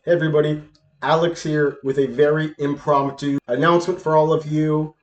Hey everybody, Alex here with a very impromptu announcement for all of you.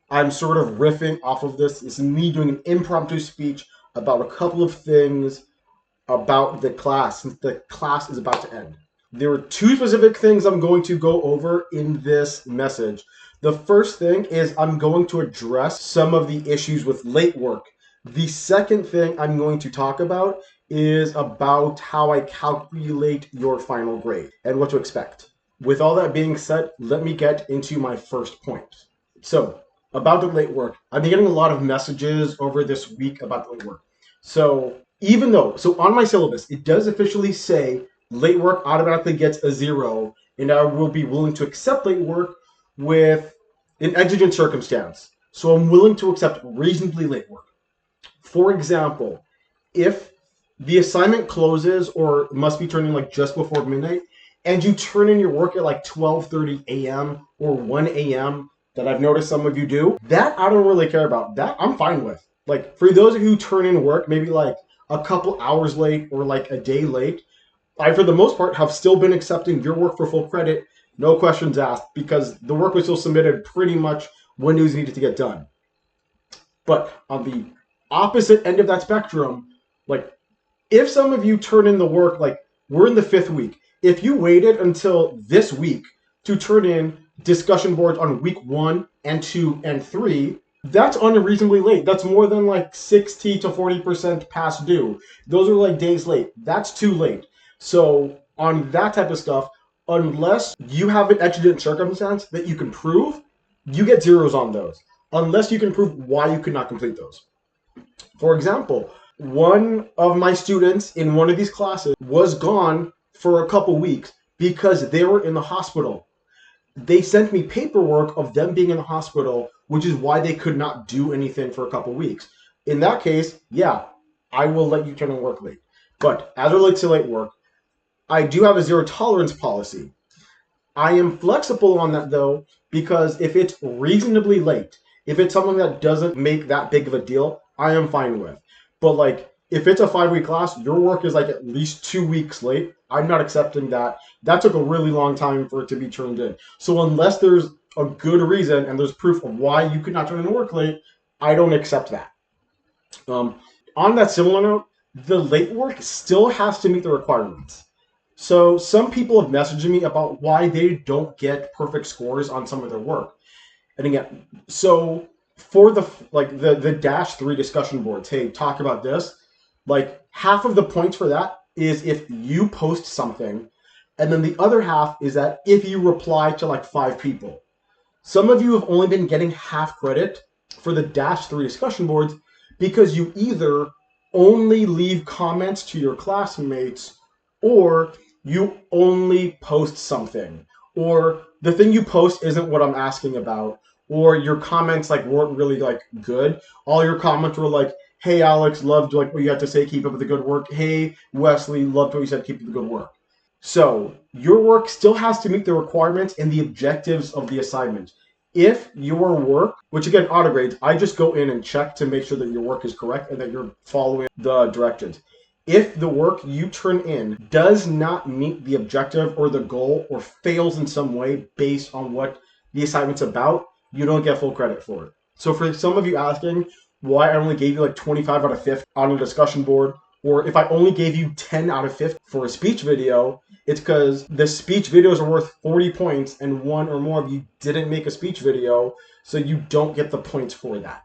I'm sort of riffing off of this. It's me doing an impromptu speech about a couple of things about the class since the class is about to end. There are two specific things I'm going to go over in this message. The first thing is I'm going to address some of the issues with late work. The second thing I'm going to talk about is about how I calculate your final grade and what to expect. With all that being said, let me get into my first point. So, about the late work, I've been getting a lot of messages over this week about the late work. So, on my syllabus, it does officially say late work automatically gets a 0, and I will be willing to accept late work with an exigent circumstance. So I'm willing to accept reasonably late work. For example, if the assignment closes or must be turned in like just before midnight, and you turn in your work at like 12:30 a.m. or 1 a.m., that I've noticed some of you do, that I don't really care about. That I'm fine with. Like, for those of you who turn in work maybe like a couple hours late or like a day late, I, for the most part, have still been accepting your work for full credit, no questions asked, because the work was still submitted pretty much when it was needed to get done. But on the opposite end of that spectrum, like, if some of you turn in the work, like, we're in the 5th week. If you waited until this week to turn in discussion boards on week 1 and 2 and 3, that's unreasonably late. That's more than like 60 to 40% past due. Those are like days late. That's too late. So on that type of stuff, unless you have an exigent circumstance that you can prove, you get zeros on those. Unless you can prove why you could not complete those. For example, one of my students in one of these classes was gone for a couple weeks because they were in the hospital. They sent me paperwork of them being in the hospital, which is why they could not do anything for a couple weeks. In that case, yeah, I will let you turn in work late. But as it relates to late work, I do have a zero tolerance policy. I am flexible on that though, because if it's reasonably late, if it's something that doesn't make that big of a deal, I am fine with. But like, if it's a 5-week class, your work is like at least 2 weeks late, I'm not accepting that. That took a really long time for it to be turned in. So unless there's a good reason and there's proof of why you could not turn in work late, I don't accept that. On that similar note, the late work still has to meet the requirements. So some people have messaged me about why they don't get perfect scores on some of their work. And again, so for the -3 discussion boards, hey, talk about this. Like, half of the points for that is if you post something, and then the other half is that if you reply to like 5 people. Some of you have only been getting half credit for the -3 discussion boards because you either only leave comments to your classmates or you only post something, or the thing you post isn't what I'm asking about, or your comments like weren't really like good. All your comments were like, hey Alex, loved like what you had to say, keep up with the good work. Hey Wesley, loved what you said, keep up the good work. So your work still has to meet the requirements and the objectives of the assignment. If your work, which again, auto grades, I just go in and check to make sure that your work is correct and that you're following the directions. If the work you turn in does not meet the objective or the goal or fails in some way based on what the assignment's about, you don't get full credit for it. So for some of you asking why I only gave you like 25 out of 50 on a discussion board, or if I only gave you 10 out of 50 for a speech video, it's because the speech videos are worth 40 points and one or more of you didn't make a speech video, so you don't get the points for that.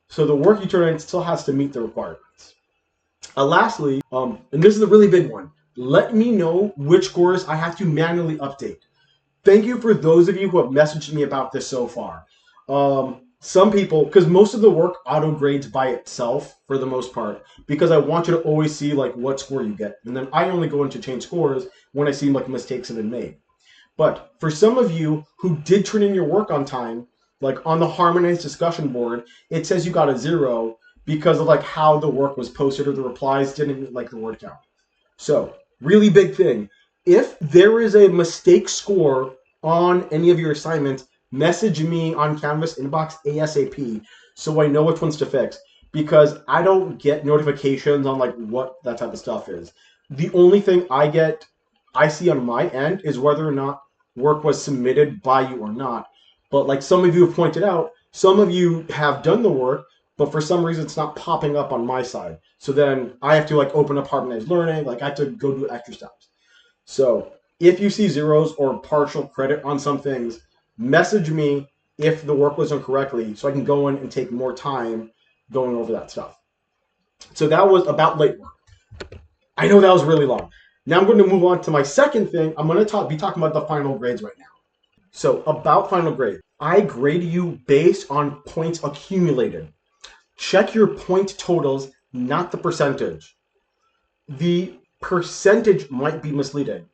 So the work you turn in still has to meet the requirements. Lastly, and this is a really big one, let me know which scores I have to manually update. Thank you for those of you who have messaged me about this so far. Some people, because most of the work auto grades by itself for the most part, because I want you to always see like what score you get. And then I only go in to change scores when I see like mistakes have been made. But for some of you who did turn in your work on time, like on the harmonized discussion board, it says you got a 0 because of like how the work was posted or the replies didn't meet like the word count. So really big thing. If there is a mistake score on any of your assignments, message me on Canvas inbox ASAP so I know which ones to fix, because I don't get notifications on like what that type of stuff is. The only thing I get I see on my end is whether or not work was submitted by you or not. But like some of you have pointed out, some of you have done the work, but for some reason it's not popping up on my side. So then I have to like open up Harmonized Learning, like I have to go do extra steps. So if you see zeros or partial credit on some things, message me if the work was done correctly so I can go in and take more time going over that stuff. So that was about late work. I know that was really long. Now I'm going to move on to my second thing. I'm going to be talking about the final grades right now. So about final grade, I grade you based on points accumulated. Check your point totals, not the percentage. The percentage might be misleading,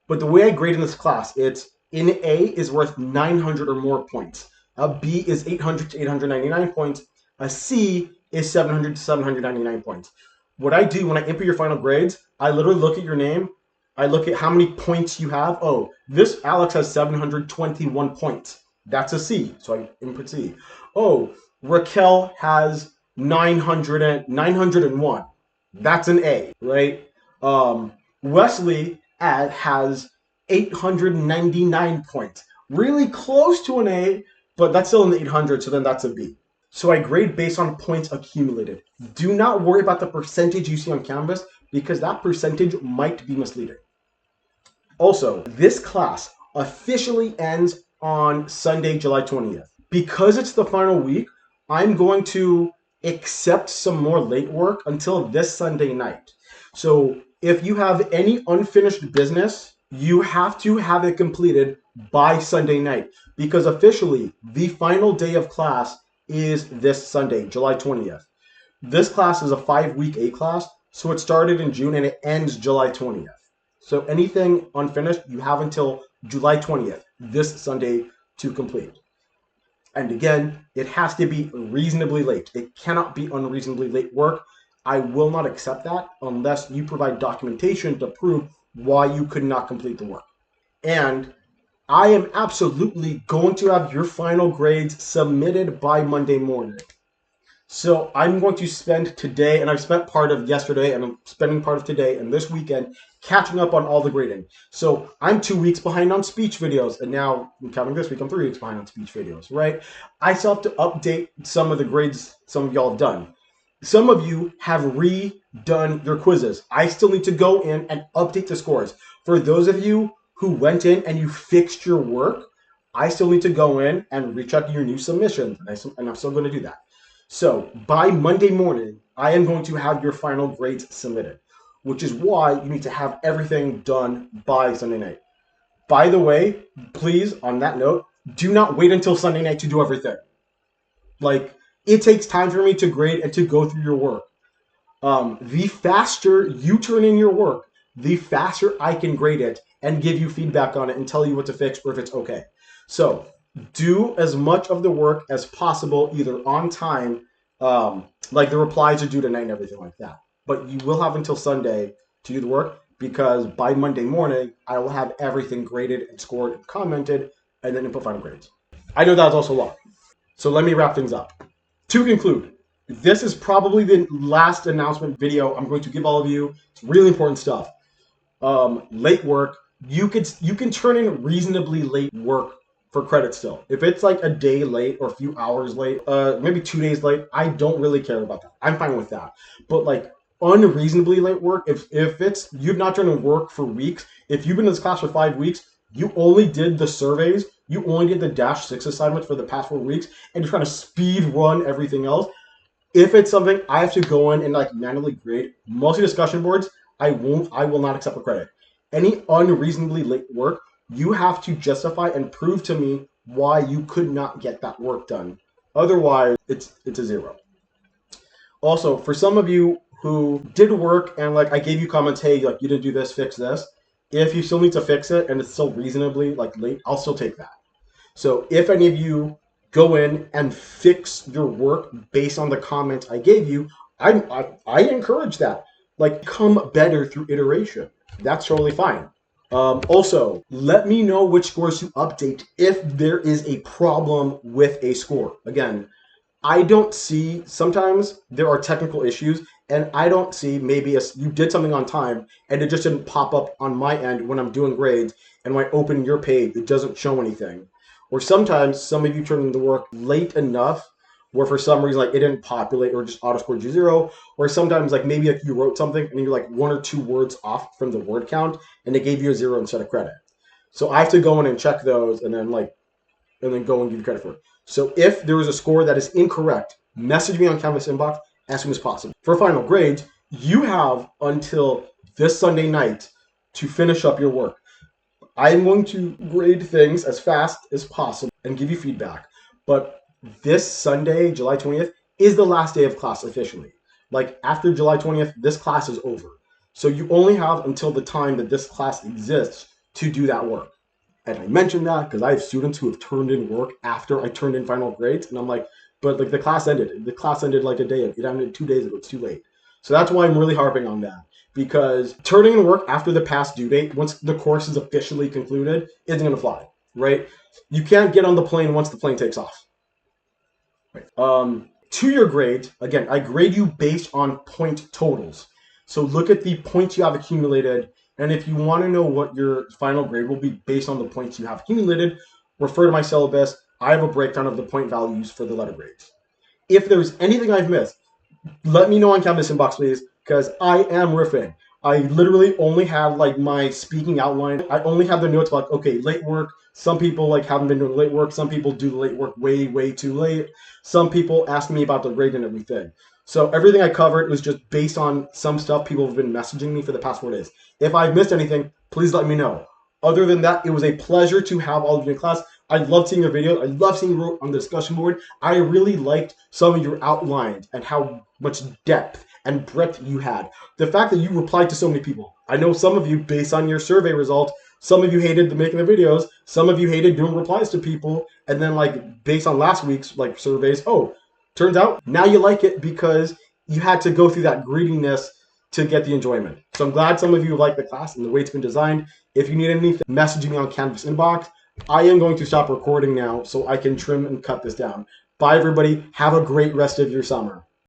but the way I grade in this class, it's an A is worth 900 or more points. A B is 800 to 899 points. A C is 700 to 799 points. What I do when I input your final grades, I literally look at your name. I look at how many points you have. Oh, this Alex has 721 points. That's a C, so I input C. Oh, Raquel has 901. That's an A, right? Wesley has 899 points. Really close to an A, but that's still in the 800, so then that's a B. So I grade based on points accumulated. Do not worry about the percentage you see on Canvas because that percentage might be misleading. Also, this class officially ends on Sunday, July 20th. Because it's the final week, I'm going to accept some more late work until this Sunday night. So if you have any unfinished business, you have to have it completed by Sunday night because officially the final day of class is this Sunday, July 20th. This class is a 5-week A class, so it started in June and it ends July 20th. So anything unfinished, you have until July 20th, this Sunday, to complete. And again, it has to be reasonably late. It cannot be unreasonably late work. I will not accept that unless you provide documentation to prove why you could not complete the work. And I am absolutely going to have your final grades submitted by Monday morning. So I'm going to spend today, and I've spent part of yesterday, and I'm spending part of today and this weekend catching up on all the grading. So I'm 2 weeks behind on speech videos, and now I'm counting this week, I'm 3 weeks behind on speech videos, right? I still have to update some of the grades some of y'all have done. Some of you have redone your quizzes. I still need to go in and update the scores. For those of you who went in and you fixed your work, I still need to go in and recheck your new submissions, and I'm still going to do that. So by Monday morning, I am going to have your final grades submitted, which is why you need to have everything done by Sunday night. By the way, please, on that note, do not wait until Sunday night to do everything. Like, it takes time for me to grade and to go through your work. The faster you turn in your work, the faster I can grade it and give you feedback on it and tell you what to fix or if it's okay. So do as much of the work as possible, either on time, like the replies are due tonight and everything like that. But you will have until Sunday to do the work because by Monday morning, I will have everything graded and scored and commented and then input final grades. I know that's also long. So let me wrap things up. To conclude, this is probably the last announcement video I'm going to give all of you. It's really important stuff. Late work, you can turn in reasonably late work for credit still. If it's like a day late or a few hours late, maybe 2 days late, I don't really care about that. I'm fine with that. But like unreasonably late work, if it's you've not done work for weeks, if you've been in this class for 5 weeks, you only did the surveys, you only did the -6 assignment for the past 4 weeks, and you're trying to speed run everything else. If it's something I have to go in and like manually grade, mostly discussion boards, I will not accept a credit. Any unreasonably late work, you have to justify and prove to me why you could not get that work done. Otherwise, it's a 0. Also, for some of you who did work and like I gave you comments, hey, like you didn't do this, fix this. If you still need to fix it and it's still reasonably like late, I'll still take that. So if any of you go in and fix your work based on the comments I gave you, I encourage that. Like, come better through iteration. That's totally fine. Also, let me know which scores to update if there is a problem with a score. Again, I don't see, sometimes there are technical issues and I don't see maybe you did something on time and it just didn't pop up on my end when I'm doing grades, and when I open your page, it doesn't show anything. Or sometimes some of you turn in the work late enough where for some reason like it didn't populate or just auto scored you 0. Or sometimes like maybe like you wrote something and you're like 1 or 2 words off from the word count and it gave you a 0 instead of credit. So I have to go in and check those and then go and give you credit for it. So if there is a score that is incorrect, message me on Canvas inbox as soon as possible. For final grades, you have until this Sunday night to finish up your work. I'm going to grade things as fast as possible and give you feedback. But this Sunday, July 20th, is the last day of class officially. Like after July 20th, this class is over. So you only have until the time that this class exists to do that work. And I mentioned that because I have students who have turned in work after I turned in final grades. And I'm like, but like the class ended. The class ended like a day ago. It ended 2 days ago. It's too late. So that's why I'm really harping on that. Because turning in work after the past due date, once the course is officially concluded, isn't going to fly, right? You can't get on the plane once the plane takes off. Right. To your grades, again, I grade you based on point totals. So look at the points you have accumulated, and if you want to know what your final grade will be based on the points you have accumulated, refer to my syllabus. I have a breakdown of the point values for the letter grades. If there's anything I've missed, let me know on Canvas inbox, please, because I am riffing. I literally only have like my speaking outline. I only have the notes about, okay, late work. Some people like haven't been doing late work. Some people do the late work way, way too late. Some people ask me about the grade and everything. So everything I covered was just based on some stuff people have been messaging me for the past 4 days. If I've missed anything, please let me know. Other than that, it was a pleasure to have all of you in class. I love seeing your videos. I love seeing you wrote on the discussion board. I really liked some of your outlines and how much depth and breadth you had. The fact that you replied to so many people. I know some of you, based on your survey result, some of you hated making the videos. Some of you hated doing replies to people. And then like based on last week's like surveys, oh, turns out now you like it because you had to go through that greediness to get the enjoyment. So I'm glad some of you like the class and the way it's been designed. If you need anything, message me on Canvas inbox. I am going to stop recording now so I can trim and cut this down. Bye, everybody. Have a great rest of your summer.